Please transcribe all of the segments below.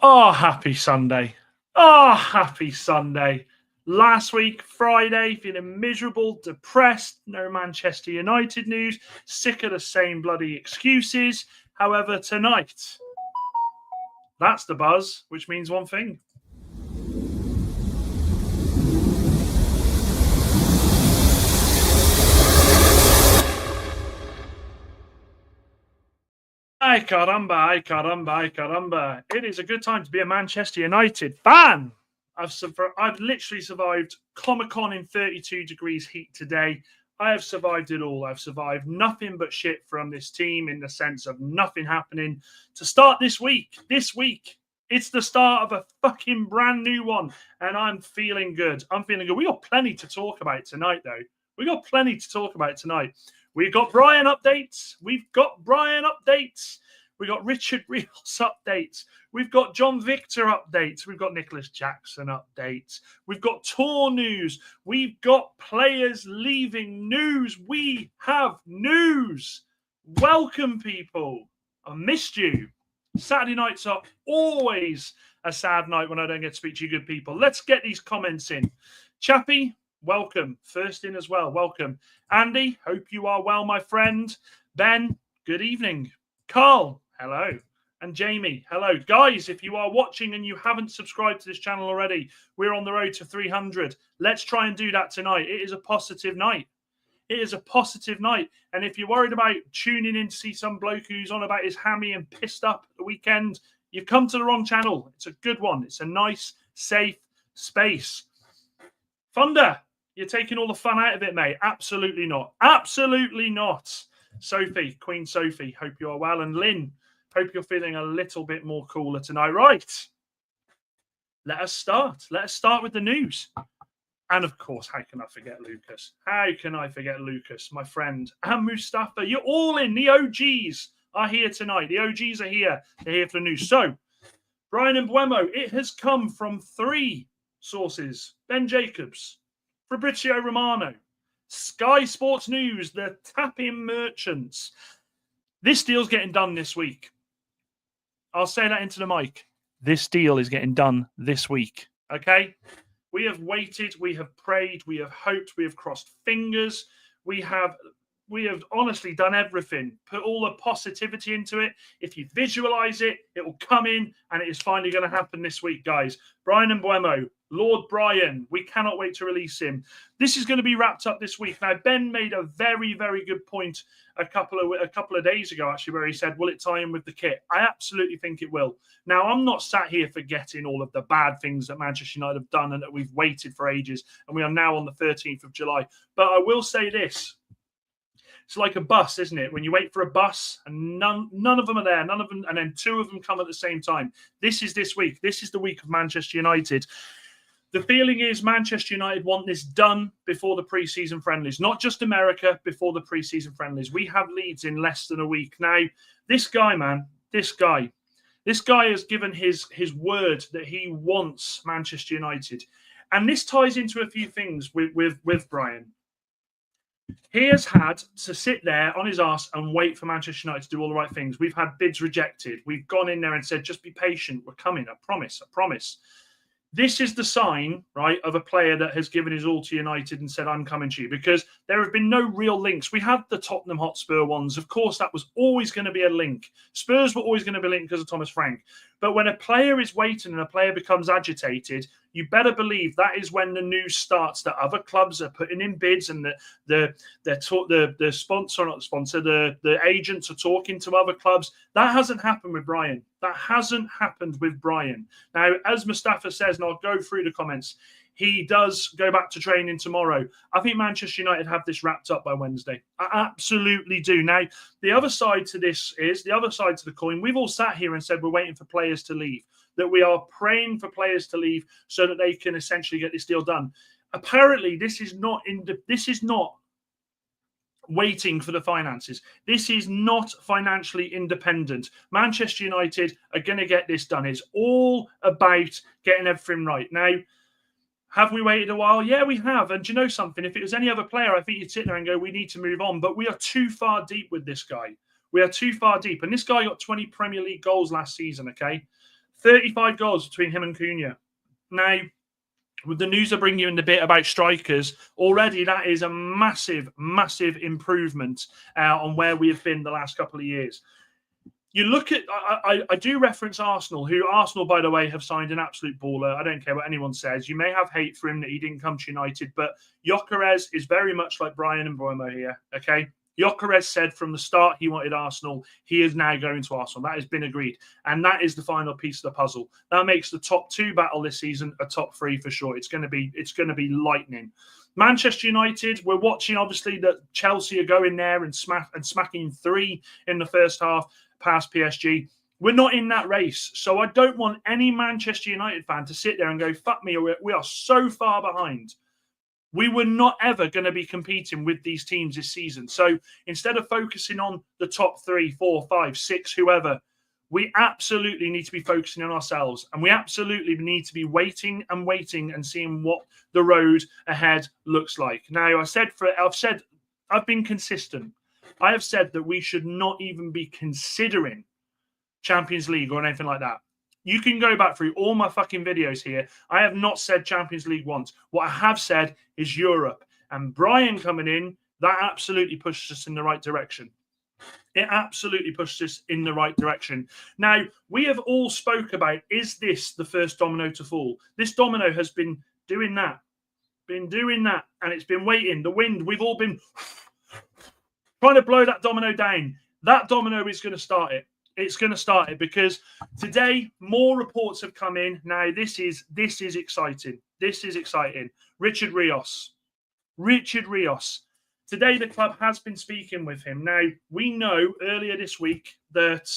Oh, happy Sunday. Oh, happy Sunday. Last week, Friday, feeling miserable, depressed, no Manchester United news, sick of the same bloody excuses. However, tonight, that's the buzz, which means one thing. Ay caramba, ay caramba, ay caramba. It is a good time to be a Manchester United fan. I've literally survived Comic-Con in 32 degrees heat today. I have survived it all. I've survived nothing but shit from this team in the sense of nothing happening to start this week. This week, it's the start of a fucking brand new one, and I'm feeling good. I'm feeling good. We got plenty to talk about tonight, though. We got plenty to talk about tonight. We've got Bryan updates. We've got Bryan updates. We've got Richard Rios updates. We've got John Victor updates. We've got Nicholas Jackson updates. We've got tour news. We've got players leaving news. We have news. Welcome, people. I missed you. Saturday nights are always a sad night when I don't get to speak to you good people. Let's get these comments in. Chappie, welcome. First in as well. Welcome. Andy, hope you are well, my friend. Ben, good evening. Carl, hello. And Jamie, hello. Guys, if you are watching and you haven't subscribed to this channel already, we're on the road to 300. Let's try and do that tonight. It is a positive night. It is a positive night. And if you're worried about tuning in to see some bloke who's on about his hammy and pissed up at the weekend, you've come to the wrong channel. It's a good one. It's a nice, safe space. Thunder, you're taking all the fun out of it, mate. Absolutely not. Absolutely not. Sophie, Queen Sophie, hope you are well. And Lynn, hope you're feeling a little bit more cooler tonight. Right. Let us start. Let us start with the news. And of course, how can I forget Lucas? How can I forget Lucas, my friend? And Mustafa, you're all in. The OGs are here tonight. The OGs are here. They're here for the news. So, Bryan and Mbeumo, it has come from 3 sources. Ben Jacobs, Fabrizio Romano, Sky Sports News, the tap-in merchants. This deal's getting done this week. I'll say that into the mic. This deal is getting done this week. Okay? We have waited, we have prayed, we have hoped, we have crossed fingers, we have honestly done everything. Put all the positivity into it. If you visualize it, it will come in, and it is finally going to happen this week, guys. Bryan and Mbeumo, Lord Bryan, we cannot wait to release him. This is going to be wrapped up this week. Now, Ben made a very, very good point a couple of days ago, actually, where he said, will it tie in with the kit? I absolutely think it will. Now, I'm not sat here forgetting all of the bad things that Manchester United have done and that we've waited for ages, and we are now on the 13th of July. But I will say this. It's like a bus, isn't it? When you wait for a bus and none of them are there, none of them, and then 2 of them come at the same time. This is this week. This is the week of Manchester United. The feeling is Manchester United want this done before the pre-season friendlies, not just America, before the pre-season friendlies. We have Leeds in less than a week. Now, this guy, man, this guy has given his word that he wants Manchester United. And this ties into a few things with Bryan. He has had to sit there on his arse and wait for Manchester United to do all the right things. We've had bids rejected. We've gone in there and said, just be patient. We're coming. I promise. I promise. This is the sign, right, of a player that has given his all to United and said, I'm coming to you, because there have been no real links. We had the Tottenham Hotspur ones. Of course, that was always going to be a link. Spurs were always going to be linked because of Thomas Frank. But when a player is waiting and a player becomes agitated, you better believe that is when the news starts that other clubs are putting in bids and the agents are talking to other clubs. That hasn't happened with Bryan. That hasn't happened with Bryan. Now, as Mustafa says, and I'll go through the comments, he does go back to training tomorrow. I think Manchester United have this wrapped up by Wednesday. I absolutely do. Now, the other side to this is, the other side to the coin, we've all sat here and said we're waiting for players to leave, that we are praying for players to leave so that they can essentially get this deal done. Apparently, this is not waiting for the finances. This is not financially independent. Manchester United are going to get this done. It's all about getting everything right. Now, have we waited a while? Yeah, we have. And do you know something? If it was any other player, I think you'd sit there and go, we need to move on. But we are too far deep with this guy. We are too far deep. And this guy got 20 Premier League goals last season, okay? 35 goals between him and Cunha. Now, with the news I bring you in a bit about strikers, already that is a massive, massive improvement on where we have been the last couple of years. You look at, I do reference Arsenal, who Arsenal, by the way, have signed an absolute baller. I don't care what anyone says. You may have hate for him that he didn't come to United, but Gyökeres is very much like Bryan and Mbeumo here, okay? Gyökeres said from the start he wanted Arsenal. He is now going to Arsenal. That has been agreed. And that is the final piece of the puzzle. That makes the top 2 battle this season a top 3 for sure. It's going to be lightning. Manchester United, we're watching obviously that Chelsea are going there and smacking 3 in the first half past PSG. We're not in that race. So I don't want any Manchester United fan to sit there and go, fuck me, we are so far behind. We were not ever going to be competing with these teams this season. So instead of focusing on the top 3, 4, 5, 6, whoever, we absolutely need to be focusing on ourselves. And we absolutely need to be waiting and seeing what the road ahead looks like. Now, I've been consistent. I have said that we should not even be considering Champions League or anything like that. You can go back through all my fucking videos here. I have not said Champions League once. What I have said is Europe. And Bryan coming in, that absolutely pushes us in the right direction. It absolutely pushes us in the right direction. Now, we have all spoke about, is this the first domino to fall? This domino has been doing that, and it's been waiting. The wind, we've all been trying to blow that domino down. That domino is going to start it. It's going to start it because today more reports have come in. Now this is exciting. This is exciting. Richard Rios. Today the club has been speaking with him. Now we know earlier this week that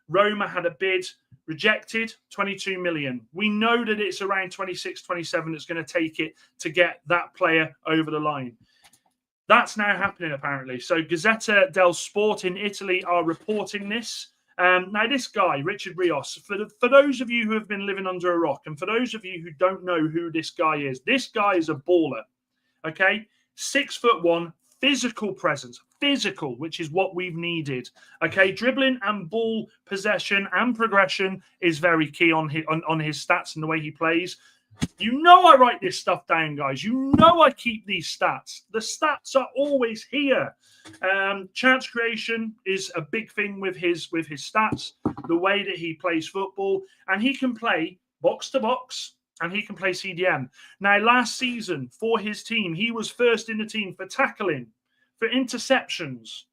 Roma had a bid rejected, 22 million. We know that it's around 26, 27 that's going to take it to get that player over the line. That's now happening apparently. So Gazzetta dello Sport in Italy are reporting this. Now, this guy, Richard Rios, for those of you who have been living under a rock and for those of you who don't know who this guy is a baller, okay? 6'1", physical presence, which is what we've needed, okay? Dribbling and ball possession and progression is very key on his stats and the way he plays. You know I write this stuff down, guys. You know I keep these stats. The stats are always here. Chance creation is a big thing with his stats, the way that he plays football, and he can play box to box and he can play CDM. Now, last season for his team, he was first in the team for tackling, for interceptions,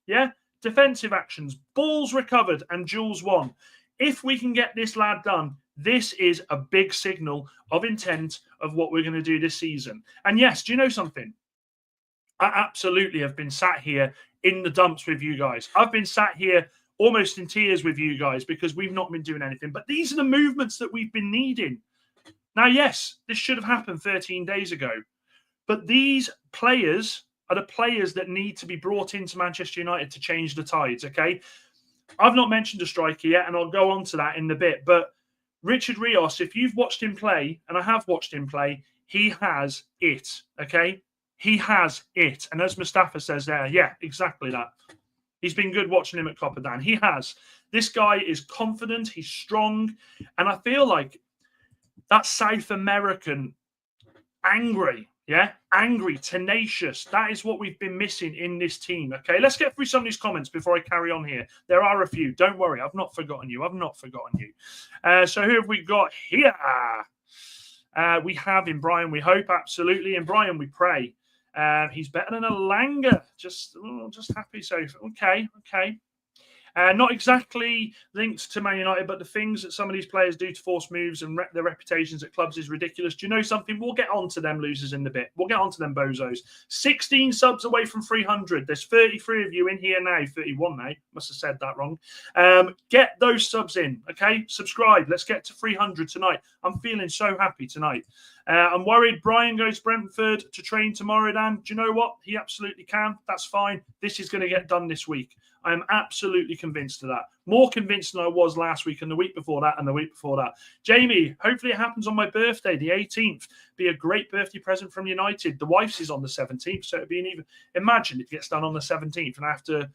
defensive actions, balls recovered, and duels won. If we can get this lad done, this is a big signal of intent of what we're going to do this season. And yes, do you know something? I absolutely have been sat here in the dumps with you guys. I've been sat here almost in tears with you guys because we've not been doing anything. But these are the movements that we've been needing. Now, yes, this should have happened 13 days ago. But these players are the players that need to be brought into Manchester United to change the tides, okay? I've not mentioned a striker yet, and I'll go on to that in a bit. But Richard Rios, if you've watched him play, and I have watched him play, he has it, okay? He has it. And as Mustafa says there, yeah, exactly that. He's been good watching him at Copperdan. He has. This guy is confident. He's strong. And I feel like that South American angry, tenacious. That is what we've been missing in this team. Okay, let's get through some of these comments before I carry on here. There are a few. Don't worry, I've not forgotten you. So who have we got here? We have in Bryan, we hope, absolutely. In Bryan, we pray. He's better than a Langer. Just happy. So, okay. Not exactly linked to Man United, but the things that some of these players do to force moves and their reputations at clubs is ridiculous. Do you know something? We'll get on to them losers in a bit. We'll get on to them bozos. 16 subs away from 300. There's 33 of you in here now. 31 now. Must have said that wrong. Get those subs in, okay? Subscribe. Let's get to 300 tonight. I'm feeling so happy tonight. I'm worried Bryan goes to Brentford to train tomorrow, Dan. Do you know what? He absolutely can. That's fine. This is going to get done this week. I am absolutely convinced of that. More convinced than I was last week and the week before that and the week before that. Jamie, hopefully it happens on my birthday, the 18th. Be a great birthday present from United. The wife's is on the 17th, so it'd be an even... Imagine it gets done on the 17th and I have to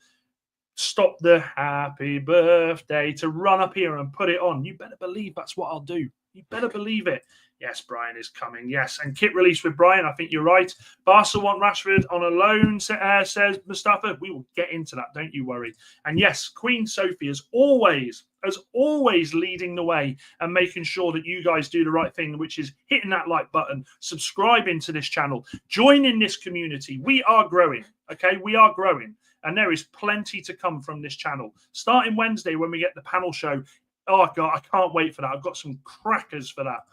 stop the happy birthday to run up here and put it on. You better believe that's what I'll do. You better believe it. Yes, Bryan is coming. Yes, and kit release with Bryan. I think you're right. Barca want Rashford on a loan, says Mustafa. We will get into that. Don't you worry. And yes, Queen Sophie is always leading the way and making sure that you guys do the right thing, which is hitting that like button, subscribing to this channel, joining this community. We are growing. Okay, we are growing. And there is plenty to come from this channel. Starting Wednesday when we get the panel show. Oh, God, I can't wait for that. I've got some crackers for that.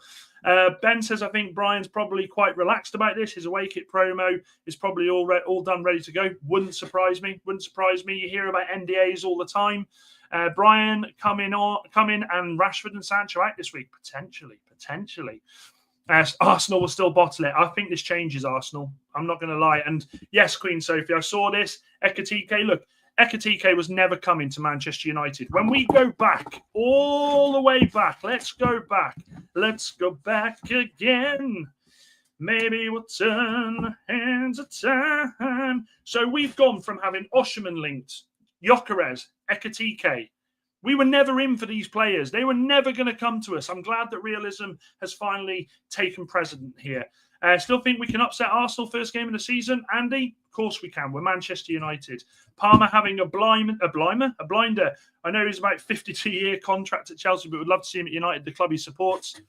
Ben says, I think Bryan's probably quite relaxed about this. His away kit promo is probably all done, ready to go. Wouldn't surprise me. Wouldn't surprise me. You hear about NDAs all the time. Bryan coming and Rashford and Sancho out this week. Potentially. Arsenal will still bottle it. I think this changes Arsenal. I'm not going to lie. And yes, Queen Sophie, I saw this. Ekatike, look, Ekatike was never coming to Manchester United. When we go back, all the way back, let's go back. Let's go back again. Maybe we'll turn hands of time. So we've gone from having Osherman linked, Gyökeres, Ekatike. We were never in for these players. They were never going to come to us. I'm glad that realism has finally taken precedent here. Still think we can upset Arsenal first game of the season, Andy? Of course we can. We're Manchester United. Palmer having a blinder. I know he's about 52-year contract at Chelsea, but we'd love to see him at United, the club he supports.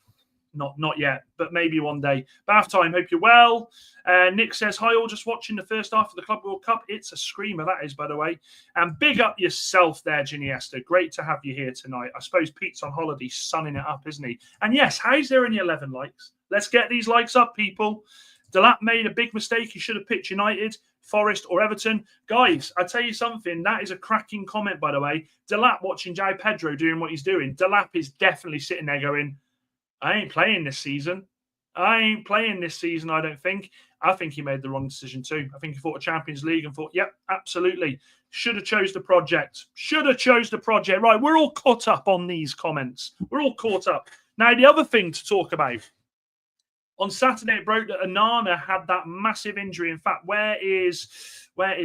Not yet, but maybe one day. Bath time, hope you're well. Nick says, hi all, just watching the first half of the Club World Cup. It's a screamer, that is, by the way. And big up yourself there, Giniesta. Great to have you here tonight. I suppose Pete's on holiday, sunning it up, isn't he? And yes, how's there only 11 likes? Let's get these likes up, people. Delap made a big mistake. He should have picked United, Forest or Everton. Guys, I tell you something. That is a cracking comment, by the way. Delap watching João Pedro doing what he's doing. Delap is definitely sitting there going, I ain't playing this season. I don't think. I think he made the wrong decision too. I think he thought of Champions League and thought, yep, absolutely. Should have chose the project. Right, we're all caught up on these comments. We're all caught up. Now, the other thing to talk about. On Saturday, it broke that Onana had that massive injury. In fact, where is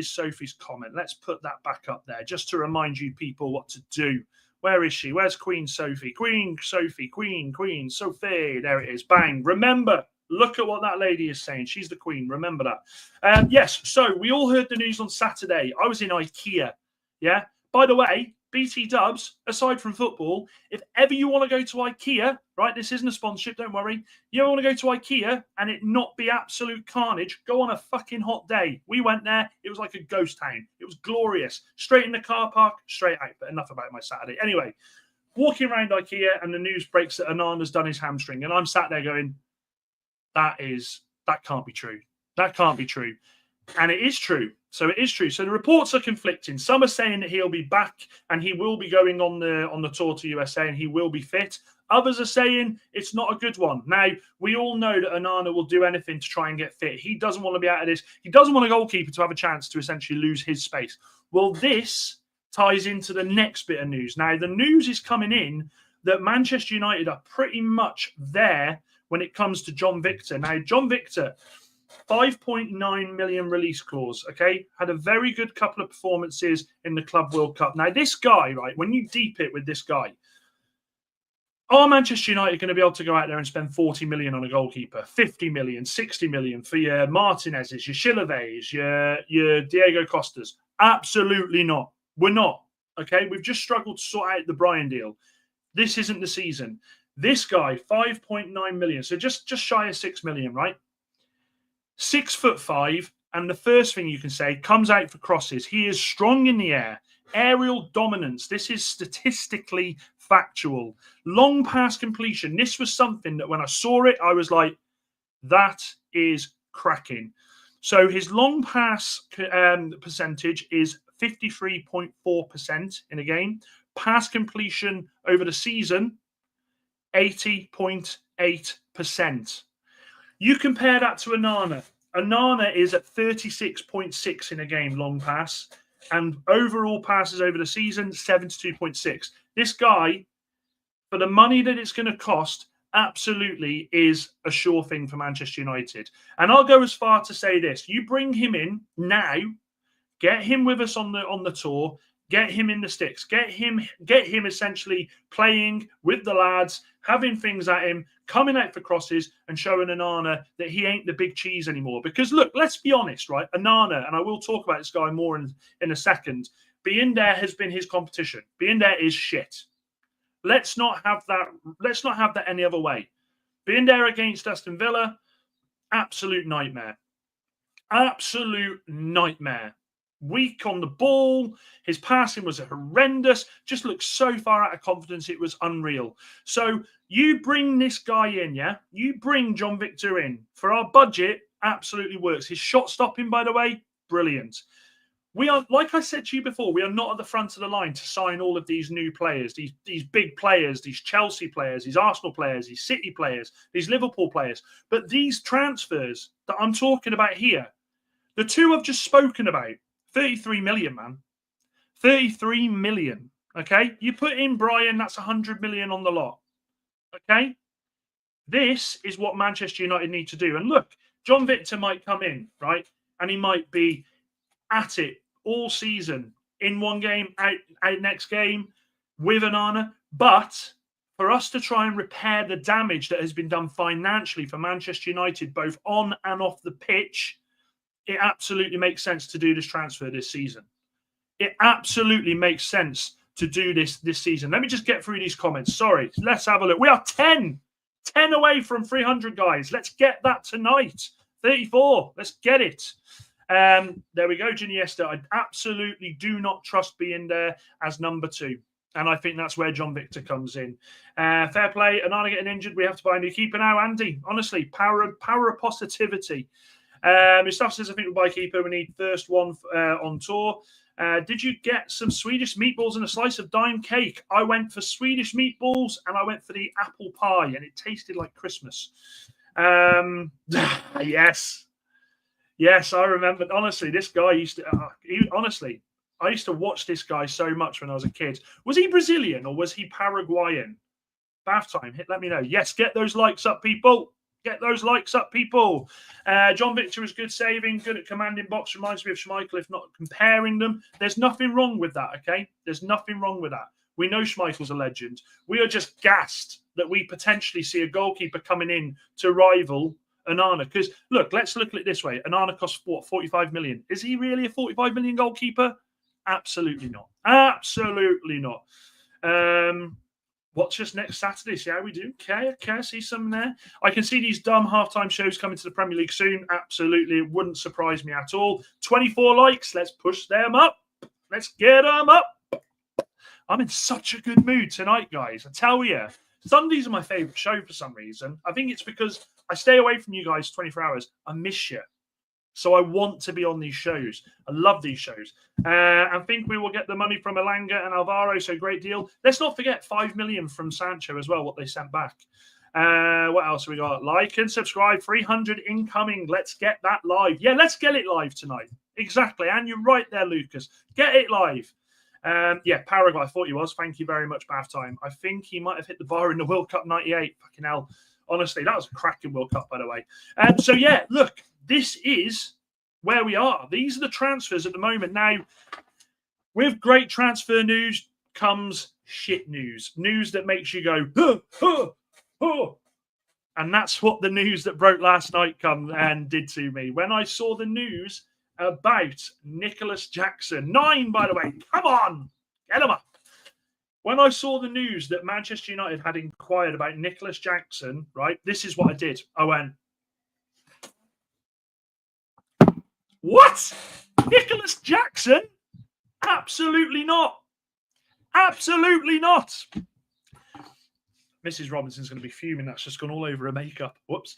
Sophie's comment? Let's put that back up there just to remind you people what to do. Where is she? Where's Queen Sophie? Queen Sophie. There it is. Bang. Remember, look at what that lady is saying. She's the queen. Remember that. Yes, so we all heard the news on Saturday. I was in IKEA. Yeah. By the way, BT Dubs, aside from football, if ever you want to go to IKEA, right, this isn't a sponsorship, don't worry. You ever want to go to IKEA and it not be absolute carnage, go on a fucking hot day. We went there. It was like a ghost town. It was glorious. Straight in the car park, straight out. But enough about my Saturday. Anyway, walking around IKEA and the news breaks that Onana's done his hamstring. And I'm sat there going, that can't be true. That can't be true. And it is true. So it is true. So the reports are conflicting. Some are saying that he'll be back and he will be going on the tour to USA and he will be fit. Others are saying it's not a good one. Now, we all know that Onana will do anything to try and get fit. He doesn't want to be out of this. He doesn't want a goalkeeper to have a chance to essentially lose his space. Well, this ties into the next bit of news. Now, the news is coming in that Manchester United are pretty much there when it comes to John Victor. Now, John Victor, 5.9 million release clause, okay? Had a very good couple of performances in the Club World Cup. Now, this guy, right, when you deep it with this guy, are Manchester United going to be able to go out there and spend 40 million on a goalkeeper, 50 million, 60 million for your Martinez's, your Chilaves, your Diego Costas? Absolutely not. We're not, okay? We've just struggled to sort out the Bryan deal. This isn't the season. This guy, 5.9 million, so just shy of 6 million, right? 6'5", and the first thing you can say, comes out for crosses. He is strong in the air. Aerial dominance. This is statistically factual. Long pass completion. This was something that when I saw it, I was like, that is cracking. So his long pass percentage is 53.4% in a game. Pass completion over the season, 80.8%. You compare that to Onana. Onana is at 36.6 in a game, long pass, and overall passes over the season, 72.6. This guy, for the money that it's going to cost, absolutely is a sure thing for Manchester United. And I'll go as far to say this. You bring him in now, get him with us on the tour, Get him in the sticks. Get him essentially playing with the lads, having things at him, coming out for crosses and showing Onana that he ain't the big cheese anymore. Because look, let's be honest, right? Onana, and I will talk about this guy more in a second, being there has been his competition. Being there is shit. Let's not have that any other way. Being there against Aston Villa, absolute nightmare. Absolute nightmare. Weak on the ball. His passing was horrendous. Just looked so far out of confidence. It was unreal. So you bring this guy in, yeah? You bring John Victor in. For our budget, absolutely works. His shot stopping, by the way, brilliant. We are, like I said to you before, we are not at the front of the line to sign all of these new players, these big players, these Chelsea players, these Arsenal players, these City players, these Liverpool players. But these transfers that I'm talking about here, the two I've just spoken about, 33 million, man. 33 million. Okay? You put in Bryan, that's 100 million on the lot. Okay? This is what Manchester United need to do. And look, John Victor might come in, right? And he might be at it all season. In one game, out next game with Onana. But for us to try and repair the damage that has been done financially for Manchester United, both on and off the pitch, it absolutely makes sense to do this transfer this season. It absolutely makes sense to do this season. Let me just get through these comments. Sorry, let's have a look. We are 10 away from 300, guys. Let's get that tonight. 34, let's get it. There we go, Iniesta. I absolutely do not trust being there as number 2. And I think that's where John Victor comes in. Fair play. Onana getting injured. We have to buy a new keeper now. Andy, honestly, power of positivity. His staff says, I think we'll buy a keeper. We need first one on tour. Did you get some Swedish meatballs and a slice of dime cake? I went for Swedish meatballs and I went for the apple pie, and it tasted like Christmas. Yes. Yes, I remember. Honestly, this guy used to... I used to watch this guy so much when I was a kid. Was he Brazilian or was he Paraguayan? Bath time. Let me know. Yes, get those likes up, people. Get those likes up, people. John Victor is good saving, good at commanding box. Reminds me of Schmeichel, if not comparing them. There's nothing wrong with that, okay? There's nothing wrong with that. We know Schmeichel's a legend. We are just gassed that we potentially see a goalkeeper coming in to rival Onana. Because, look, let's look at it this way. Onana costs, what, 45 million? Is he really a 45 million goalkeeper? Absolutely not. Absolutely not. Watch us next Saturday. See how we do. Okay, I see some there. I can see these dumb halftime shows coming to the Premier League soon. Absolutely. It wouldn't surprise me at all. 24 likes. Let's push them up. Let's get them up. I'm in such a good mood tonight, guys. I tell you. Sundays are my favourite show for some reason. I think it's because I stay away from you guys 24 hours. I miss you. So I want to be on these shows. I love these shows. I think we will get the money from Elanga and Alvaro, so great deal. Let's not forget 5 million from Sancho as well, what they sent back. What else we got? Like and subscribe. 300 incoming. Let's get that live. Yeah, let's get it live tonight. Exactly. And you're right there, Lucas. Get it live. Yeah, Paraguay, I thought he was. Thank you very much, Bath Time. I think he might have hit the bar in the World Cup 98. Fucking hell. Honestly, that was a cracking World Cup, by the way. So, yeah, look. This is where we are. These are the transfers at the moment. Now, with great transfer news comes shit news. News that makes you go, huh, huh, huh. And that's what the news that broke last night come and did to me. When I saw the news about Nicholas Jackson. 9, by the way. Come on. Get him up. When I saw the news that Manchester United had inquired about Nicholas Jackson, right, this is what I did. I went, what? Nicholas Jackson? Absolutely not. Absolutely not. Mrs. Robinson's going to be fuming. That's just gone all over her makeup. Whoops.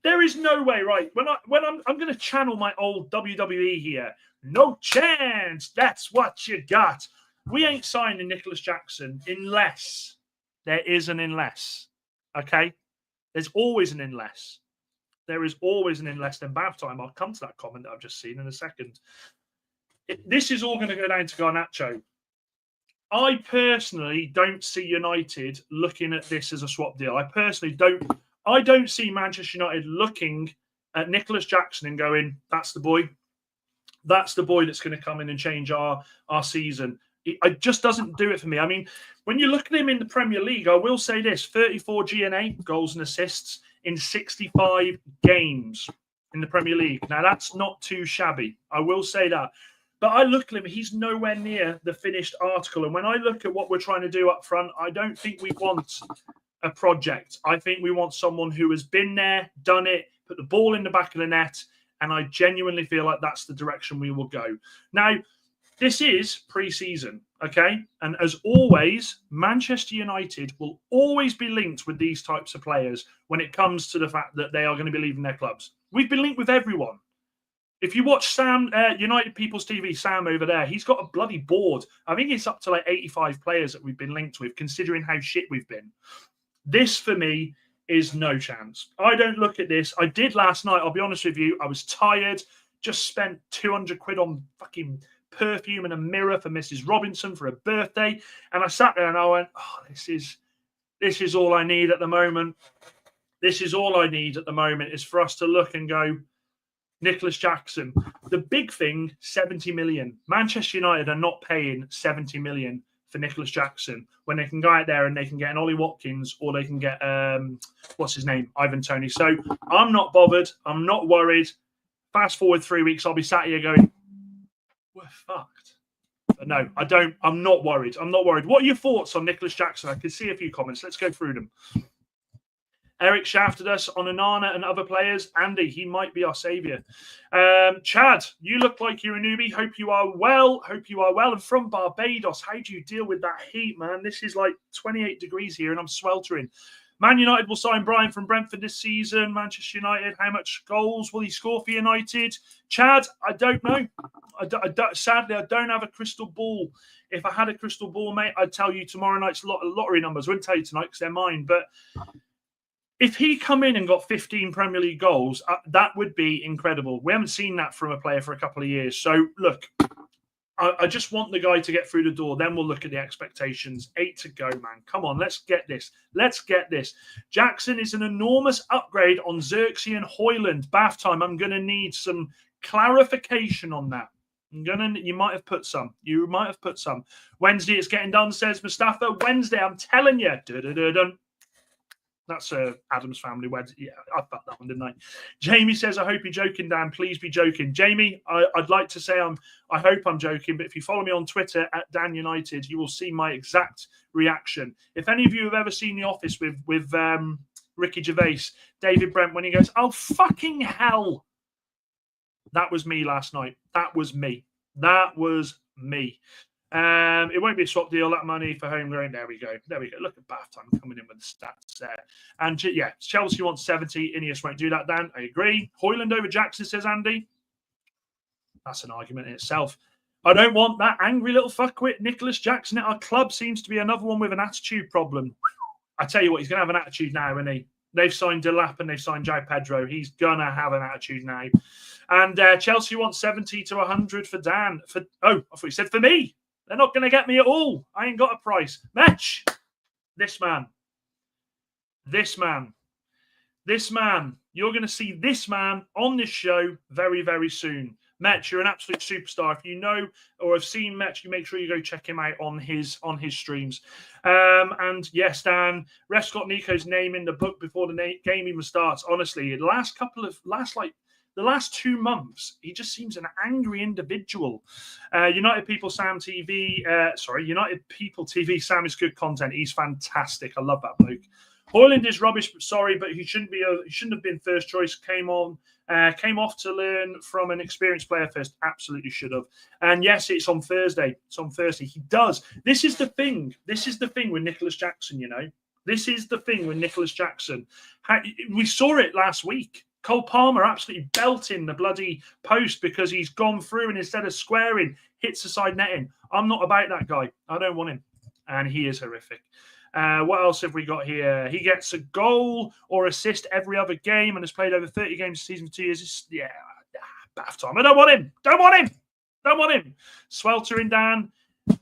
There is no way, right? When I'm going to channel my old WWE here. No chance. That's what you got. We ain't signing Nicholas Jackson unless there is an unless. Okay? There's always an unless. There is always an unless in Bath Time. I'll come to that comment that I've just seen in a second. This is all going to go down to Garnacho. I personally don't see United looking at this as a swap deal. I don't see Manchester United looking at Nicholas Jackson and going, that's the boy. That's the boy that's going to come in and change our season. It just doesn't do it for me. I mean, when you look at him in the Premier League, I will say this: 34 GNA, goals and assists, in 65 games in the Premier League. Now, that's not too shabby. I will say that. But I look at him, he's nowhere near the finished article. And when I look at what we're trying to do up front, I don't think we want a project. I think we want someone who has been there, done it, put the ball in the back of the net. And I genuinely feel like that's the direction we will go. Now, this is pre-season, okay? And as always, Manchester United will always be linked with these types of players when it comes to the fact that they are going to be leaving their clubs. We've been linked with everyone. If you watch Sam, United People's TV, Sam over there, he's got a bloody board. I think it's up to like 85 players that we've been linked with, considering how shit we've been. This, for me, is no chance. I don't look at this. I did last night, I'll be honest with you. I was tired, just spent 200 quid on fucking perfume and a mirror for Mrs. Robinson for her birthday. And I sat there and I went, oh, this is all I need at the moment. This is all I need at the moment is for us to look and go, Nicholas Jackson. The big thing, 70 million. Manchester United are not paying 70 million for Nicholas Jackson when they can go out there and they can get an Ollie Watkins or they can get, what's his name, Ivan Toney. So I'm not bothered. I'm not worried. Fast forward 3 weeks, I'll be sat here going, we're fucked. But no, I don't. I'm not worried. I'm not worried. What are your thoughts on Nicholas Jackson? I can see a few comments. Let's go through them. Eric shafted us on Onana and other players. Andy, he might be our saviour. Chad, you look like you're a newbie. Hope you are well. Hope you are well. And from Barbados, how do you deal with that heat, man? This is like 28 degrees here and I'm sweltering. Man United will sign Bryan from Brentford this season. Manchester United, how much goals will he score for United? Chad, I don't know. Sadly, I don't have a crystal ball. If I had a crystal ball, mate, I'd tell you tomorrow night's lottery numbers. I wouldn't tell you tonight because they're mine. But if he come in and got 15 Premier League goals, that would be incredible. We haven't seen that from a player for a couple of years. So, look, I just want the guy to get through the door. Then we'll look at the expectations. 8 to go, man. Come on, let's get this. Let's get this. Jackson is an enormous upgrade on Xerxes and Højlund. Bath time. I'm going to need some clarification on that. You might have put some. You might have put some. Wednesday, it's getting done, says Mustafa. Wednesday, I'm telling you. Dun-dun-dun-dun. That's Adam's family wedding. Yeah, I thought that one, didn't I? Jamie says, I hope you're joking, Dan. Please be joking. Jamie, I'd like to say I hope I'm joking, but if you follow me on Twitter at Dan United, you will see my exact reaction. If any of you have ever seen The Office with Ricky Gervais, David Brent, when he goes, oh, fucking hell. That was me last night. That was me. That was me. It won't be a swap deal. That money for homegrown. There we go. There we go. Look at Bath time coming in with the stats there. And yeah, Chelsea wants 70. Ineos won't do that, Dan. I agree. Højlund over Jackson, says Andy. That's an argument in itself. I don't want that angry little fuckwit Nicholas Jackson at our club. Seems to be another one with an attitude problem. I tell you what, he's going to have an attitude now, isn't he? They've signed Delap and they've signed João Pedro. He's going to have an attitude now. And Chelsea wants 70 to 100 for Dan. I thought he said for me. They're not going to get me at all. I ain't got a price. Match. This man. You're going to see this man on this show very, very soon. Metch, you're an absolute superstar. If you know or have seen Metch, you make sure you go check him out on his streams. And yes, Dan, ref's got Nico's name in the book before the game even starts. Honestly, the last 2 months, he just seems an angry individual. United People TV, Sam is good content. He's fantastic. I love that bloke. Højlund is rubbish, sorry, but he shouldn't have been first choice. Came off to learn from an experienced player first. Absolutely should have. And yes, it's on Thursday. He does. This is the thing. With Nicholas Jackson, you know. This is the thing with Nicholas Jackson. We saw it last week. Cole Palmer absolutely belting the bloody post because he's gone through and instead of squaring, hits the side netting. I'm not about that guy. I don't want him. And he is horrific. What else have we got here? He gets a goal or assist every other game and has played over 30 games a season for 2 years. Bath time. I don't want him. Sweltering, Dan.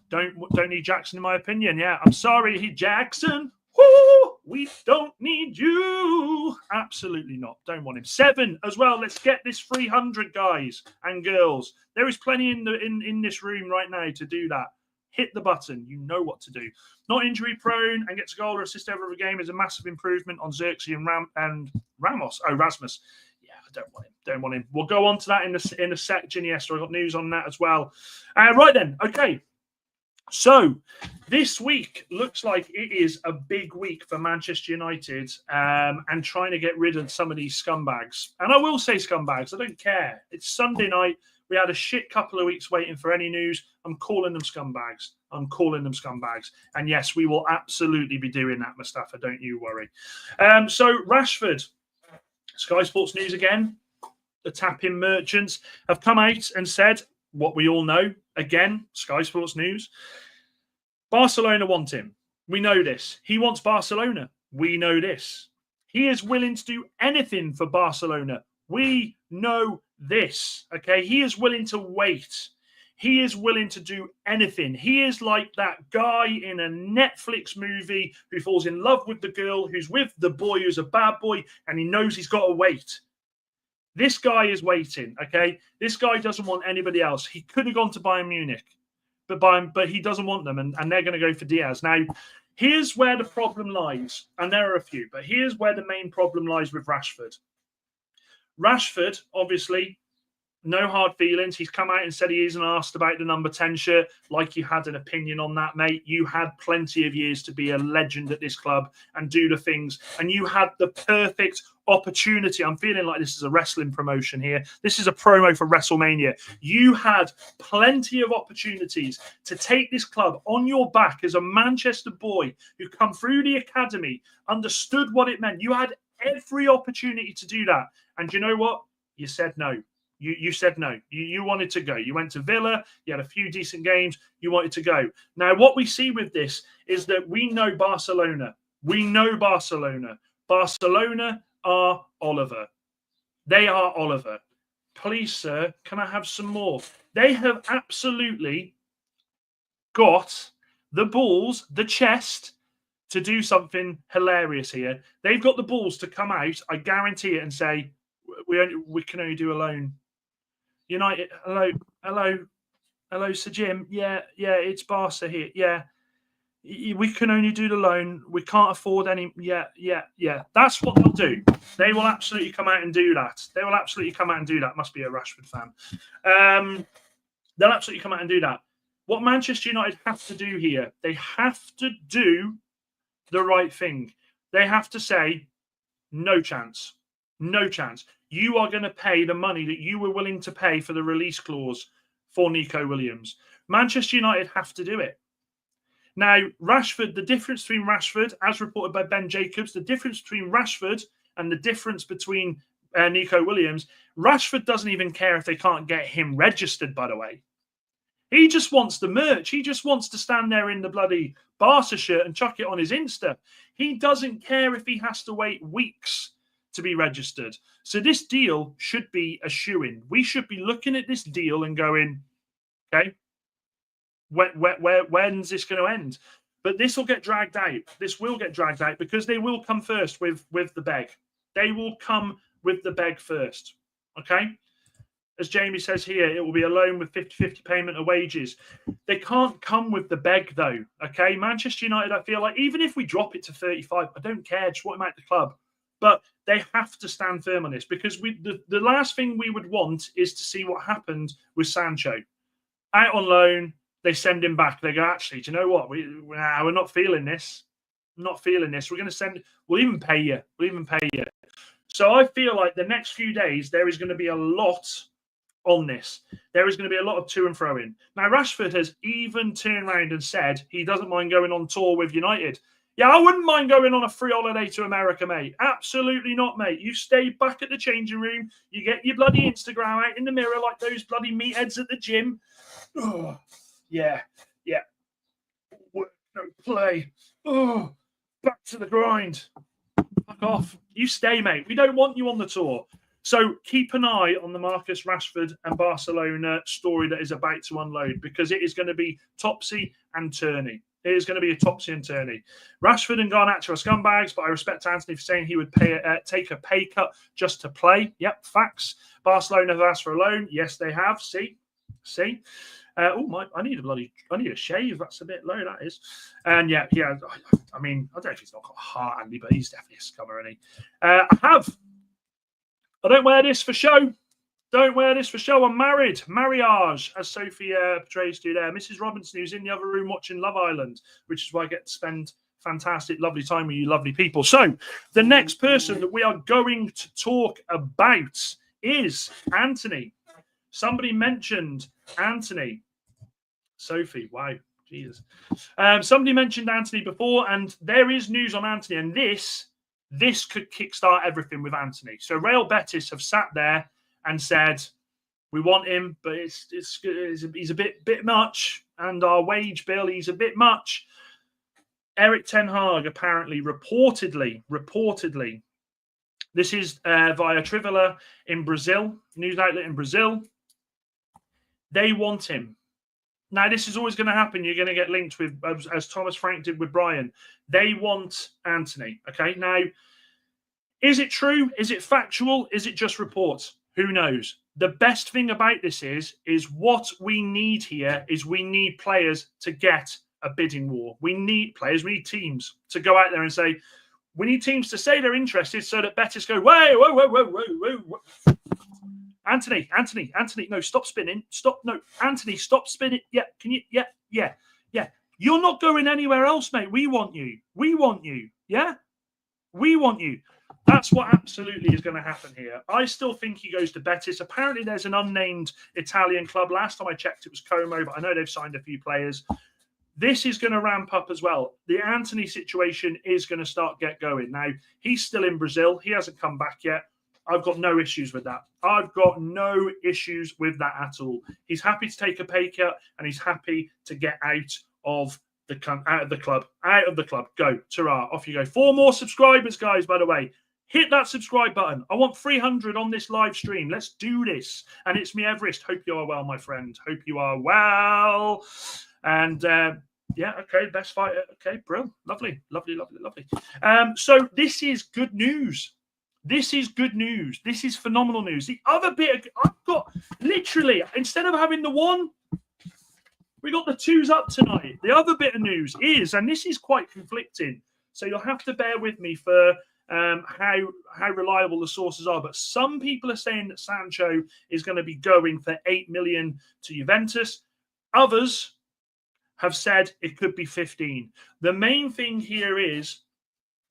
Don't need Jackson, in my opinion. Yeah, I'm sorry, Jackson. Woo, we don't need you. Absolutely not. Don't want him. 7 as well. Let's get this 300, guys and girls. There is plenty in this room right now to do that. Hit the button. You know what to do. Not injury prone and gets a goal or assist every game is a massive improvement on Xerxes and Ramos. Oh, Rasmus. Yeah, I don't want him. Don't want him. We'll go on to that in a sec, Giniesta. I've got news on that as well. Right then. Okay. So this week looks like it is a big week for Manchester United and trying to get rid of some of these scumbags. And I will say scumbags. I don't care. It's Sunday night. We had a shit couple of weeks waiting for any news. I'm calling them scumbags. I'm calling them scumbags. And yes, we will absolutely be doing that, Mustafa. Don't you worry. So Rashford, Sky Sports News again. The tap-in merchants have come out and said what we all know. Again, Sky Sports News. Barcelona want him. We know this. He wants Barcelona. We know this. He is willing to do anything for Barcelona. We know this. Okay, he is willing to wait. He is willing to do anything. He is like that guy in a Netflix movie who falls in love with the girl who's with the boy who's a bad boy and he knows he's got to wait. This guy is waiting, okay? This guy doesn't want anybody else. He could have gone to Bayern Munich, but he doesn't want them, and they're going to go for Diaz. Now, here's where the problem lies, and there are a few, but here's where the main problem lies with Rashford. Rashford, obviously, no hard feelings. He's come out and said he isn't asked about the number 10 shirt. Like you had an opinion on that, mate. You had plenty of years to be a legend at this club and do the things. And you had the perfect opportunity. I'm feeling like this is a wrestling promotion here. This is a promo for WrestleMania. You had plenty of opportunities to take this club on your back as a Manchester boy who come through the academy, understood what it meant. You had every opportunity to do that. And you know what? You said no. You said no. You wanted to go. You went to Villa. You had a few decent games. You wanted to go. Now, what we see with this is that we know Barcelona. We know Barcelona. Barcelona are Oliver. They are Oliver. Please, sir, can I have some more? They have absolutely got the balls, the chest, to do something hilarious here. They've got the balls to come out, I guarantee it, and say, we can only do a loan. United, hello, Sir Jim. Yeah, it's Barca here. Yeah, we can only do the loan. We can't afford any. Yeah. That's what they'll do. They will absolutely come out and do that. They will absolutely come out and do that. Must be a Rashford fan. They'll absolutely come out and do that. What Manchester United have to do here, they have to do the right thing. They have to say, no chance. No chance. You are going to pay the money that you were willing to pay for the release clause for Nico Williams. Manchester United have to do it. Now, Rashford, the difference between Rashford, as reported by Ben Jacobs, the difference between Rashford and the difference between Nico Williams, Rashford doesn't even care if they can't get him registered, by the way. He just wants the merch. He just wants to stand there in the bloody Barca shirt and chuck it on his Insta. He doesn't care if he has to wait weeks to be registered. So this deal should be a shoo-in. We should be looking at this deal and going, okay, when's this going to end? But this will get dragged out. This will get dragged out because they will come first with the beg. They will come with the beg first, okay? As Jamie says here, it will be a loan with 50-50 payment of wages. They can't come with the beg, though, okay? Manchester United, I feel like, even if we drop it to 35, I don't care. Just want him out the club. But they have to stand firm on this because the last thing we would want is to see what happened with Sancho. Out on loan, they send him back. They go, actually, do you know what? We're not feeling this. Not feeling this. We're going to send, we'll even pay you. We'll even pay you. So I feel like the next few days, there is going to be a lot on this. There is going to be a lot of to and fro in. Now, Rashford has even turned around and said he doesn't mind going on tour with United. Yeah, I wouldn't mind going on a free holiday to America, mate. Absolutely not, mate. You stay back at the changing room. You get your bloody Instagram out in the mirror like those bloody meatheads at the gym. Oh, yeah. Work, no play. Oh, back to the grind. Fuck off. You stay, mate. We don't want you on the tour. So keep an eye on the Marcus Rashford and Barcelona story that is about to unload because it is going to be topsy and turny. It is going to be a topsy and turny. Rashford and Garnacho are scumbags, but I respect Antony for saying he would take a pay cut just to play. Yep, facts. Barcelona have asked for a loan. Yes, they have. See. I need a shave. That's a bit low, that is. And yeah. I mean, I don't know if he's not got a heart, Andy, but he's definitely a scummer, isn't he? I don't wear this for show. Don't wear this for show. I'm married. Marriage, as Sophie portrays to there. Mrs. Robinson, who's in the other room watching Love Island, which is why I get to spend fantastic, lovely time with you lovely people. So the next person that we are going to talk about is Antony. Somebody mentioned Antony. Sophie, wow, Jesus. Somebody mentioned Antony before, and there is news on Antony, and this could kickstart everything with Antony. So Real Betis have sat there and said, we want him, but he's a bit much, and our wage bill, he's a bit much. Eric Ten Hag apparently, reportedly, this is via Trivela in Brazil, news outlet in Brazil. They want him. Now, this is always going to happen. You're going to get linked with, as Thomas Frank did with Bryan. They want Antony. Okay, now, is it true? Is it factual? Is it just reports? Who knows? The best thing about this is what we need here is we need players to get a bidding war. We need players, we need teams to go out there and say, we need teams to say they're interested so that Betis go, whoa. Antony, no, stop spinning. Antony, stop spinning. Yeah, can you? Yeah. You're not going anywhere else, mate. We want you. Yeah? We want you. That's what absolutely is going to happen here. I still think he goes to Betis. Apparently, there's an unnamed Italian club. Last time I checked, it was Como, but I know they've signed a few players. This is going to ramp up as well. The Antony situation is going to start get going. Now, he's still in Brazil. He hasn't come back yet. I've got no issues with that. I've got no issues with that at all. He's happy to take a pay cut, and he's happy to get out of the club. Out of the club. Go. Ta-ra. Off you go. 4 more subscribers, guys, by the way. Hit that subscribe button. I want 300 on this live stream. Let's do this. And it's me, Everest. Hope you are well, my friend. Hope you are well. And yeah, okay, best fighter. Okay, bro. Lovely. So this is good news. This is good news. This is phenomenal news. The other bit, I've got literally, instead of having the one, we got the 2s up tonight. The other bit of news is, and this is quite conflicting, so you'll have to bear with me for how reliable the sources are. But some people are saying that Sancho is going to be going for 8 million to Juventus. Others have said it could be 15. The main thing here is,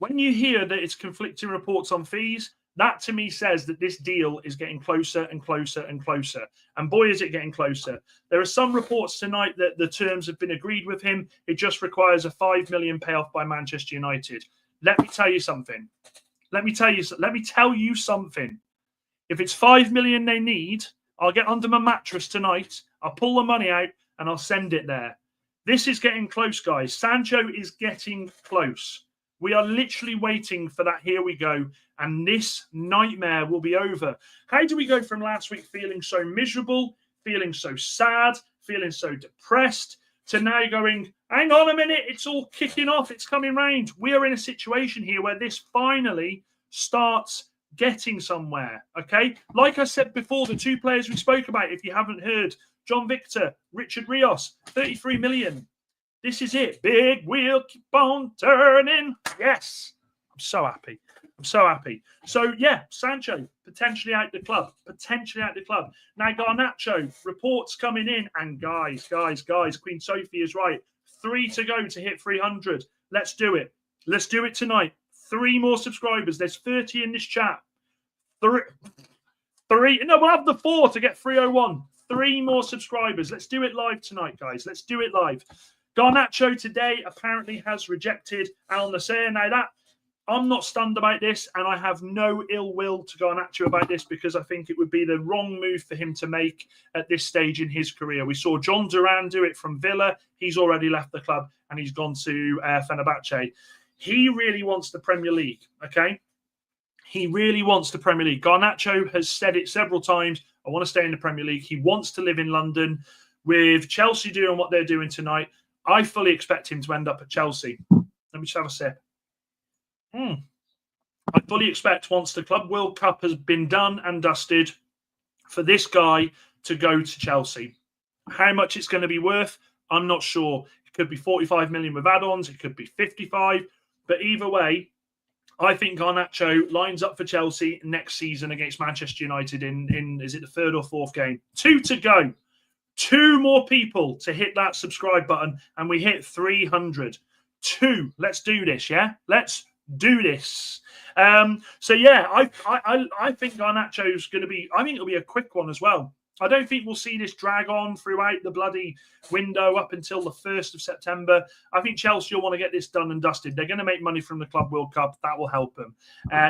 when you hear that it's conflicting reports on fees, that to me says that this deal is getting closer and closer and closer. And boy, is it getting closer. There are some reports tonight that the terms have been agreed with him. It just requires a 5 million payoff by Manchester United. Let me tell you something. Let me tell you something. If it's 5 million they need, I'll get under my mattress tonight. I'll pull the money out and I'll send it there. This is getting close, guys. Sancho is getting close. We are literally waiting for that. Here we go. And this nightmare will be over. How do we go from last week feeling so miserable, feeling so sad, feeling so depressed, to now going, hang on a minute, it's all kicking off, it's coming round. We are in a situation here where this finally starts getting somewhere, okay? Like I said before, the 2 players we spoke about, if you haven't heard, John Victor, Richard Rios, 33 million. This is it. Big wheel, keep on turning. Yes. I'm so happy. So, yeah, Sancho, potentially out the club. Now, Garnacho, reports coming in. And guys, Queen Sophie is right. 3 to go to hit 300. Let's do it. Let's do it tonight. 3 more subscribers. There's 30 in this chat. 3. No, we'll have the 4 to get 301. 3 more subscribers. Let's do it live tonight, guys. Let's do it live. Garnacho today apparently has rejected Al Nassr. Now, I'm not stunned about this, and I have no ill will to Garnacho about this, because I think it would be the wrong move for him to make at this stage in his career. We saw John Duran do it from Villa. He's already left the club, and he's gone to Fenerbahce. He really wants the Premier League, okay? He really wants the Premier League. Garnacho has said it several times. I want to stay in the Premier League. He wants to live in London. With Chelsea doing what they're doing tonight, I fully expect him to end up at Chelsea. Let me just have a sip. I fully expect once the Club World Cup has been done and dusted for this guy to go to Chelsea. How much it's going to be worth, I'm not sure. It could be 45 million with add-ons. It could be 55. But either way, I think Garnacho lines up for Chelsea next season against Manchester United in is it the third or fourth game? 2 to go. 2 more people to hit that subscribe button, and we hit 300. 2. Let's do this, yeah? Let's do this. So yeah, I think Garnacho's going to be. I think it'll be a quick one as well. I don't think we'll see this drag on throughout the bloody window up until the 1st of September. I think Chelsea will want to get this done and dusted. They're going to make money from the Club World Cup. That will help them.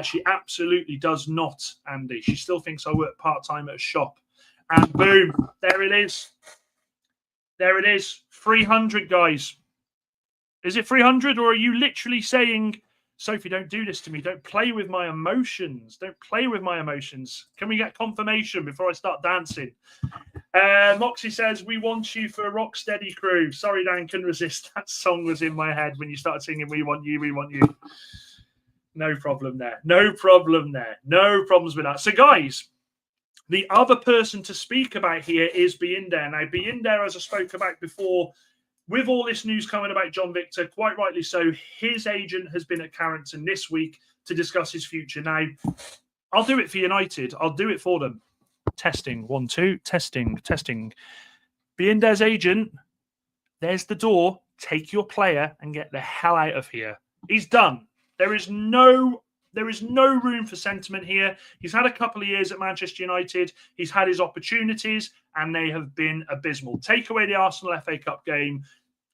She absolutely does not, Andy. She still thinks I work part-time at a shop. And boom, there it is. There it is. 300, guys. Is it 300, or are you literally saying, Sophie, don't do this to me. Don't play with my emotions. Don't play with my emotions. Can we get confirmation before I start dancing? Moxie says, we want you for a rock steady crew. Sorry, Dan, couldn't resist. That song was in my head when you started singing, we want you, we want you. No problem there. No problem there. No problems with that. So, guys, the other person to speak about here is Binder. Now, Binder, as I spoke about before, with all this news coming about John Victor, quite rightly so, his agent has been at Carrington this week to discuss his future. Now, I'll do it for United. I'll do it for them. Testing. 1, 2. Testing. Binder's agent, there's the door. Take your player and get the hell out of here. He's done. There is no room for sentiment here. He's had a couple of years at Manchester United. He's had his opportunities, and they have been abysmal. Take away the Arsenal FA Cup game.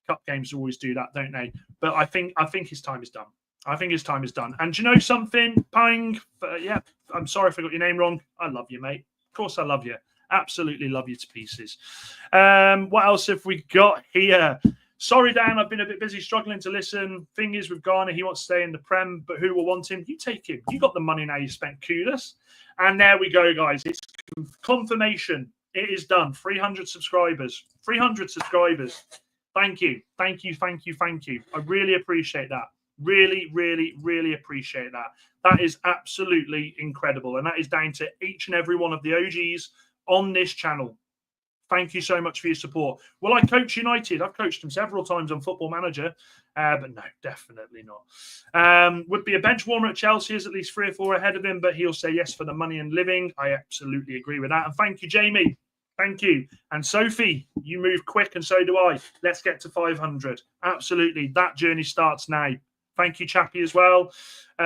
Cup games always do that, don't they? But I think his time is done. I think his time is done. And do you know something, Pang? Yeah, I'm sorry if I got your name wrong. I love you, mate. Of course I love you. Absolutely love you to pieces. What else have we got here? Sorry, Dan, I've been a bit busy struggling to listen. Thing is with Garner, he wants to stay in the Prem, but who will want him? You take him. You got the money now you spent. Kudos. And there we go, guys. It's confirmation. It is done. 300 subscribers. 300 subscribers. Thank you. Thank you. Thank you. Thank you. I really appreciate that. Really, really, really appreciate that. That is absolutely incredible. And that is down to each and every one of the OGs on this channel. Thank you so much for your support. Will I coach United? I've coached them several times on Football Manager, but no, definitely not. Would be a bench warmer at Chelsea, is at least 3 or 4 ahead of him, but he'll say yes for the money and living. I absolutely agree with that. And thank you, Jamie. Thank you. And Sophie, you move quick, and so do I. Let's get to 500. Absolutely. That journey starts now. Thank you, Chappie, as well. Do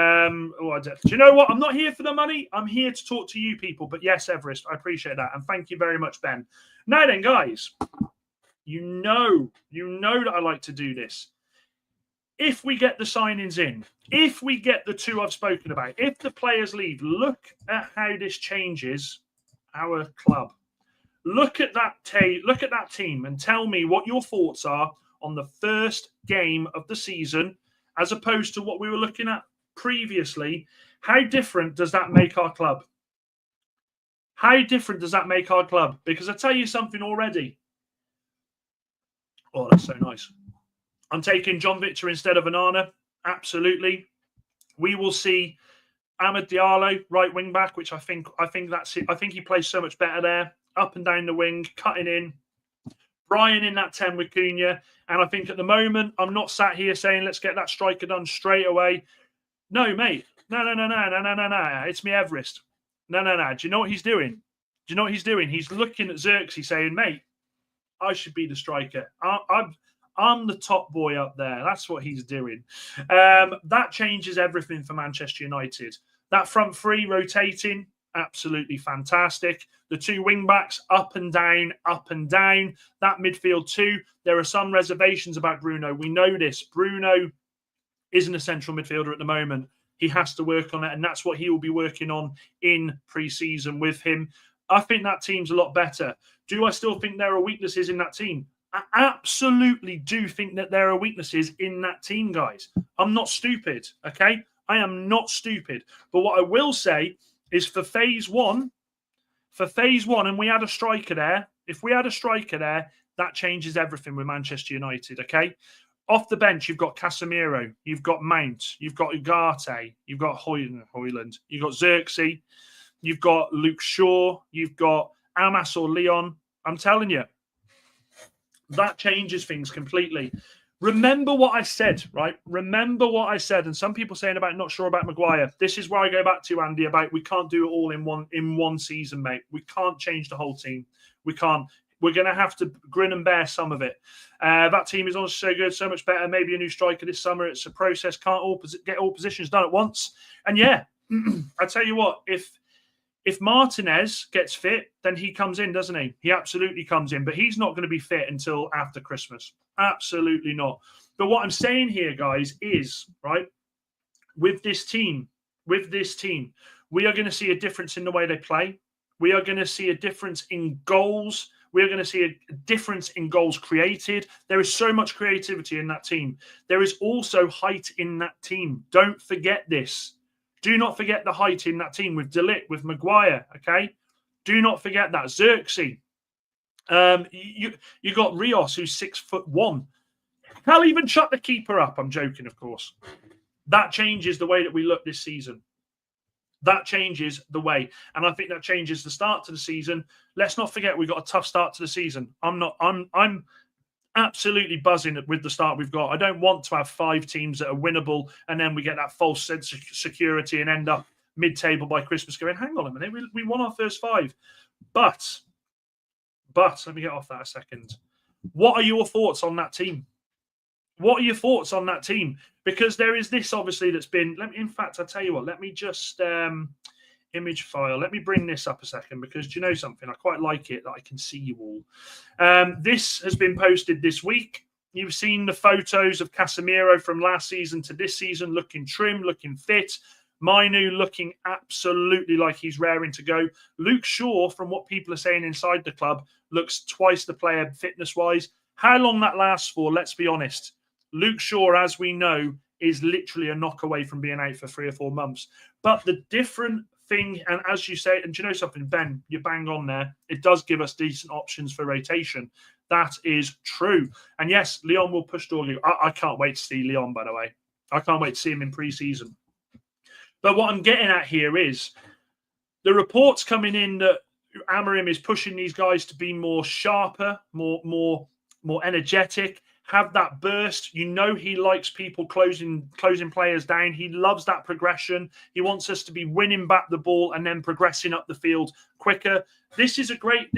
you know what? I'm not here for the money. I'm here to talk to you people. But yes, Everest, I appreciate that. And thank you very much, Ben. Now then, guys, you know that I like to do this. If we get the signings in, if we get the 2 I've spoken about, if the players leave, look at how this changes our club. Look at that team and tell me what your thoughts are on the first game of the season as opposed to what we were looking at previously. How different does that make our club? How different does that make our club? Because I tell you something already. Oh, that's so nice. I'm taking John Victor instead of Onana. Absolutely. We will see Amad Diallo, right wing back, which I think that's it. I think he plays so much better there. Up and down the wing, cutting in. Bryan in that 10 with Cunha. And I think at the moment, I'm not sat here saying, let's get that striker done straight away. No, mate. No. It's me, Everest. No. Do you know what he's doing? He's looking at Xerxes saying, mate, I should be the striker. I'm the top boy up there. That's what he's doing. That changes everything for Manchester United. That front 3 rotating, absolutely fantastic. The 2 wing-backs, up and down, up and down. That midfield 2, there are some reservations about Bruno. We know this. Bruno isn't a central midfielder at the moment. He has to work on it, and that's what he will be working on in pre-season with him. I think that team's a lot better. Do I still think there are weaknesses in that team? I absolutely do think that there are weaknesses in that team, guys. I'm not stupid, okay? I am not stupid. But what I will say is for phase one, and we had a striker there, if we had a striker there, That changes everything with Manchester United, okay? Off the bench, you've got Casemiro, you've got Mount, you've got Ugarte, you've got Højlund, you've got Xerxes, you've got Luke Shaw, you've got Amas or Leon. I'm telling you, that changes things completely. Remember what I said, right? Remember what I said. And some people saying about not sure about Maguire. This is where I go back to, Andy, about we can't do it all in one season, mate. We can't change the whole team. We can't. We're going to have to grin and bear some of it. That team is also so good, so much better. Maybe a new striker this summer. It's a process. Can't get all positions done at once. And yeah, I tell you what, if Martinez gets fit, then he comes in, doesn't he? He absolutely comes in, but he's not going to be fit until after Christmas. Absolutely not. But what I'm saying here, guys, is, right, with this team, we are going to see a difference in the way they play. We are going to see a difference in goals. We are going to see a difference in goals created. There is so much creativity in that team. There is also height in that team. Don't forget this. Do not forget the height in that team with De Ligt, with Maguire, okay? Do not forget that. Xerxes. You got Rios, who's 6'1". Can't even shut the keeper up. I'm joking, of course. That changes the way that we look this season. That changes the way. And I think that changes the start to the season. Let's not forget we've got a tough start to the season. I'm absolutely buzzing with the start we've got. I don't want to have 5 teams that are winnable and then we get that false sense of security and end up mid-table by Christmas going, hang on a minute, we won our first 5. But let me get off that a second. What are your thoughts on that team? What are your thoughts on that team? Because there is this, obviously, that's been... in fact, I'll tell you what. Let me just... image file. Let me bring this up a second because do you know something? I quite like it that I can see you all. This has been posted this week. You've seen the photos of Casemiro from last season to this season looking trim, looking fit. Mainu looking absolutely like he's raring to go. Luke Shaw, from what people are saying inside the club, looks twice the player fitness-wise. How long that lasts for, let's be honest. Luke Shaw, as we know, is literally a knock away from being out for 3 or 4 months. But the different thing, and as you say, and do you know something, Ben, you bang on there, it does give us decent options for rotation. That is true. And yes, Leon will push Dorgu. I can't wait to see Leon, by the way. I can't wait to see him in pre-season. But what I'm getting at here is the reports coming in that Amorim is pushing these guys to be more sharper, more energetic, have that burst. You know he likes people closing players down. He loves that progression. He wants us to be winning back the ball and then progressing up the field quicker. This is a great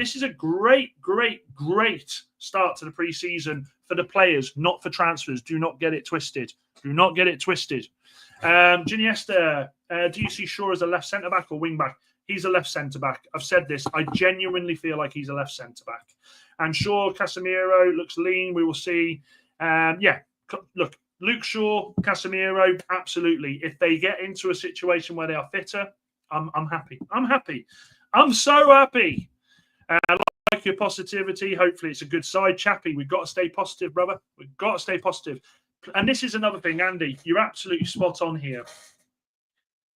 start to the pre-season for the players, not for transfers. Do not get it twisted. Do not get it twisted. Iniesta, do you see Shaw as a left centre-back or wing-back? He's a left centre-back. I've said this. I genuinely feel like he's a left centre-back. And Shaw, Casemiro looks lean. We will see. Look, Luke Shaw, Casemiro, absolutely. If they get into a situation where they are fitter, I'm happy. I'm happy. I'm so happy. I like your positivity. Hopefully it's a good side. Chappie, we've got to stay positive, brother. We've got to stay positive. And this is another thing, Andy. You're absolutely spot on here.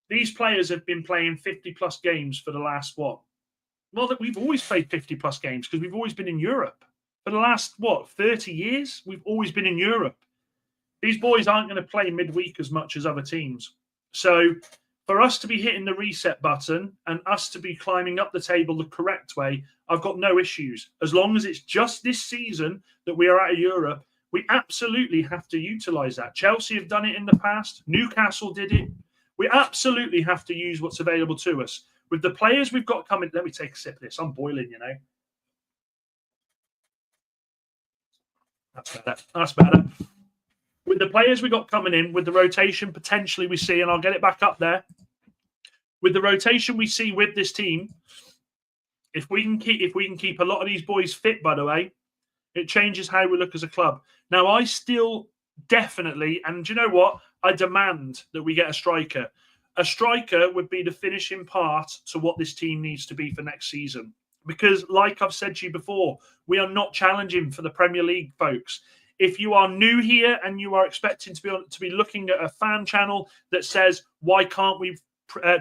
These players have been playing 50-plus games for the last, what? Well, that we've always played 50-plus games because we've always been in Europe. For the last, 30 years? We've always been in Europe. These boys aren't going to play midweek as much as other teams. So for us to be hitting the reset button and us to be climbing up the table the correct way, I've got no issues. As long as it's just this season that we are out of Europe, we absolutely have to utilise that. Chelsea have done it in the past. Newcastle did it. We absolutely have to use what's available to us. With the players we've got coming, let me take a sip of this. I'm boiling, you know. That's better. That's better. With the players we got coming in, with the rotation potentially we see, and I'll get it back up there. With the rotation we see with this team, if we can keep a lot of these boys fit, by the way, it changes how we look as a club. Now, I still definitely, and do you know what? I demand that we get a striker. A striker would be the finishing part to what this team needs to be for next season. Because, like I've said to you before, we are not challenging for the Premier League, folks. If you are new here and you are expecting to be looking at a fan channel that says, why can't we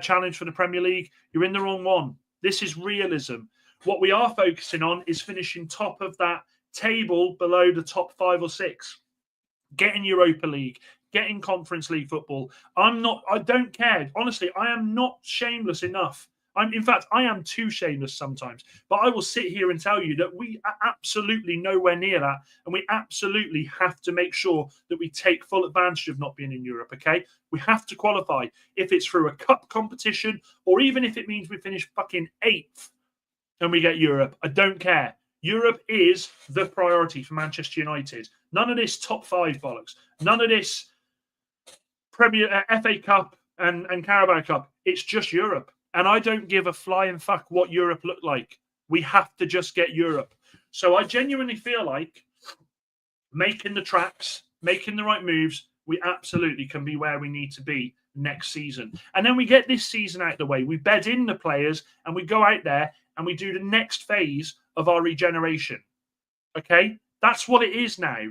challenge for the Premier League? You're in the wrong one. This is realism. What we are focusing on is finishing top of that table below the top 5 or 6. Get in Europa League, get in Conference League football. I don't care. Honestly, I am not shameless enough. In fact, I am too shameless sometimes. But I will sit here and tell you that we are absolutely nowhere near that. And we absolutely have to make sure that we take full advantage of not being in Europe, okay? We have to qualify. If it's through a cup competition, or even if it means we finish fucking 8th and we get Europe, I don't care. Europe is the priority for Manchester United. None of this top 5 bollocks. None of this Premier FA Cup and Carabao Cup. It's just Europe. And I don't give a flying fuck what Europe looked like. We have to just get Europe. So I genuinely feel like making the tracks, making the right moves, we absolutely can be where we need to be next season. And then we get this season out of the way. We bed in the players and we go out there and we do the next phase of our regeneration. Okay? That's what it is now.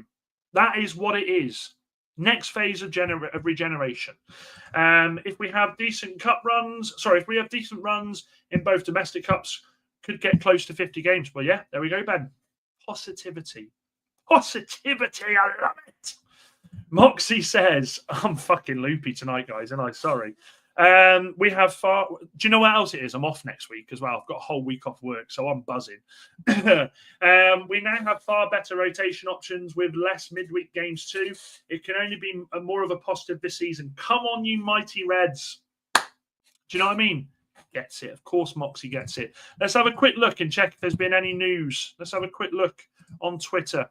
That is what it is. Next phase of regeneration. If we have decent if we have decent runs in both domestic cups, could get close to 50 games. But yeah, there we go, Ben. Positivity. Positivity. I love it. Moxie says, I'm fucking loopy tonight, guys, and I'm sorry. We have do you know what else it is? I'm off next week as well. I've got a whole week off work, so I'm buzzing. We now have far better rotation options with less midweek games too. It can only be more of a positive this season. Come on, you mighty Reds. Do you know what I mean? Gets it. Of course, Moxie gets it. Let's have a quick look and check if there's been any news. Let's have a quick look on Twitter.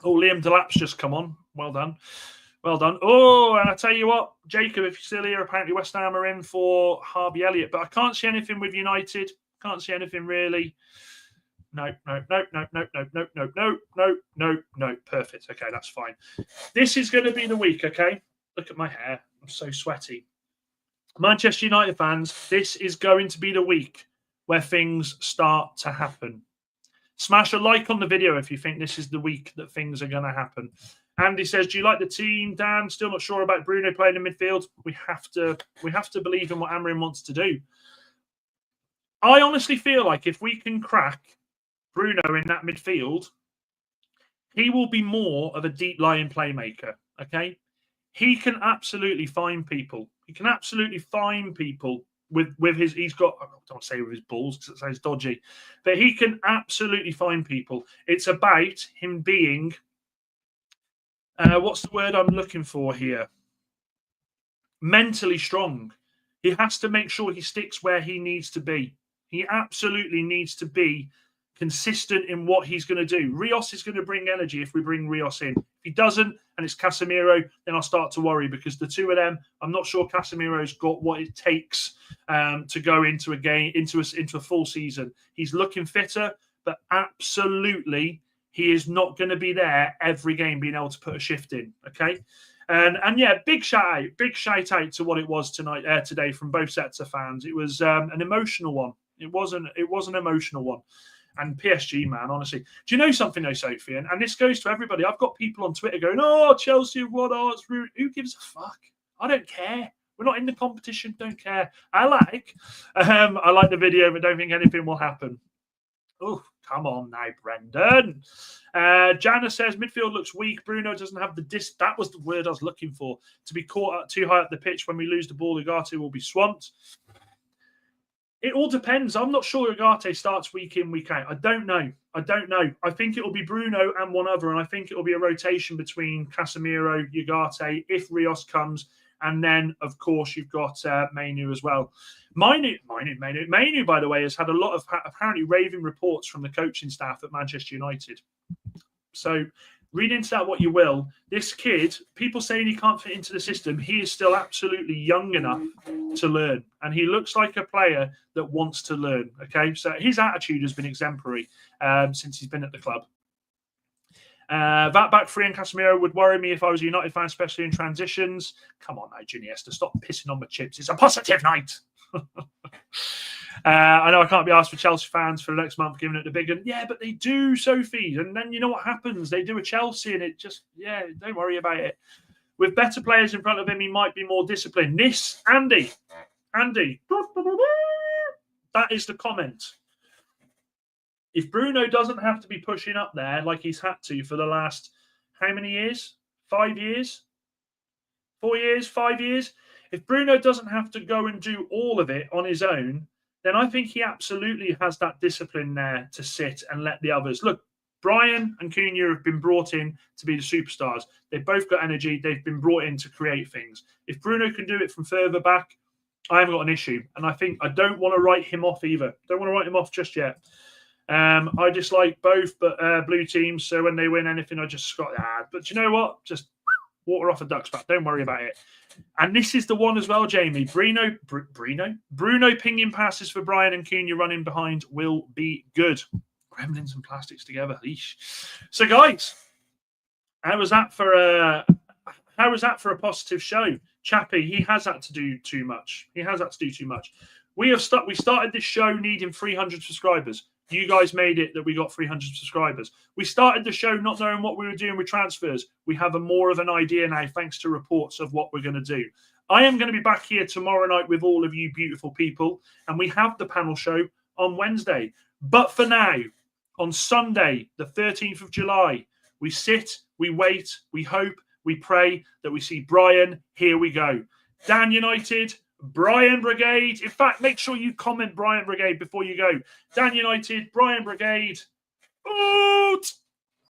Oh, Liam Delap's just come on. Well done. Well done. Oh, and I tell you what, Jacob, if you're still here, apparently West Ham are in for Harvey Elliott, but I can't see anything with United. Can't see anything really. No. Perfect. Okay, that's fine. This is going to be the week, okay? Look at my hair. I'm so sweaty. Manchester United fans, this is going to be the week where things start to happen. Smash a like on the video if you think this is the week that things are going to happen. Andy says, do you like the team, Dan? Still not sure about Bruno playing in midfield. We have to believe in what Amorim wants to do. I honestly feel like if we can crack Bruno in that midfield, he will be more of a deep-lying playmaker, okay? He can absolutely find people. He can absolutely find people with his, he's got, I don't say with his balls because it sounds dodgy, but he can absolutely find people. It's about him being, what's the word I'm looking for here? Mentally strong. He has to make sure he sticks where he needs to be. He absolutely needs to be consistent in what he's going to do. Rios is going to bring energy if we bring Rios in. If he doesn't, and it's Casemiro, then I'll start to worry because the two of them, I'm not sure Casemiro's got what it takes to go into a game, into a full season. He's looking fitter, but absolutely he is not going to be there every game being able to put a shift in. Okay. And yeah, big shout out to what it was today from both sets of fans. It was an emotional one. It was an emotional one. And PSG, man, honestly. Do you know something though, Sophie? And this goes to everybody. I've got people on Twitter going, oh, Chelsea have won. Oh, it's rude. Who gives a fuck? I don't care. We're not in the competition. Don't care. I like the video, but don't think anything will happen. Oh, come on now, Brendan. Jana says midfield looks weak. Bruno doesn't have the That was the word I was looking for. To be caught up too high up the pitch when we lose the ball, Ugarte will be swamped. It all depends. I'm not sure Ugarte starts week in, week out. I don't know. I think it will be Bruno and one other, and I think it will be a rotation between Casemiro, Ugarte, if Rios comes, and then, of course, you've got Mainu as well. Mainu, by the way, has had a lot of apparently raving reports from the coaching staff at Manchester United. So read into that what you will. This kid, people saying he can't fit into the system, he is still absolutely young enough to learn. And he looks like a player that wants to learn. Okay, so his attitude has been exemplary since he's been at the club. That back three and Casemiro would worry me if I was a United fan, especially in transitions. Come on now, Iniesta, stop pissing on my chips. It's a positive night. I know I can't be asked for Chelsea fans for the next month giving it the big one. Yeah, but they do, Sophie. And then you know what happens? They do a Chelsea and it just, yeah, don't worry about it. With better players in front of him, he might be more disciplined. This, Andy, that is the comment. If Bruno doesn't have to be pushing up there like he's had to for the last, how many years? 5 years? 4 years? 5 years? If Bruno doesn't have to go and do all of it on his own, then I think he absolutely has that discipline there to sit and let the others. Look, Bryan and Cunha have been brought in to be the superstars. They've both got energy. They've been brought in to create things. If Bruno can do it from further back, I haven't got an issue. And I think I don't want to write him off either. Don't want to write him off just yet. I dislike both but blue teams. So when they win anything, I just got that. But you know what? Just water off a duck's back. Don't worry about it. And this is the one as well, Jamie. Bruno pinging passes for Bryan and Cunha running behind will be good. Gremlins and plastics together. Eesh. So, guys, how was that for a positive show? Chappie, he has had to do too much. We started this show needing 300 subscribers. You guys made it that we got 300 subscribers. We started the show not knowing what we were doing with transfers. We have more of an idea now, thanks to reports of what we're going to do. I am going to be back here tomorrow night with all of you beautiful people, and we have the panel show on Wednesday. But for now, on Sunday, the 13th of July, we sit, we wait, we hope, we pray that we see Bryan. Here we go. Dan United, Bryan Brigade. In fact, make sure you comment Bryan Brigade before you go. Dan United, Bryan Brigade. Oot!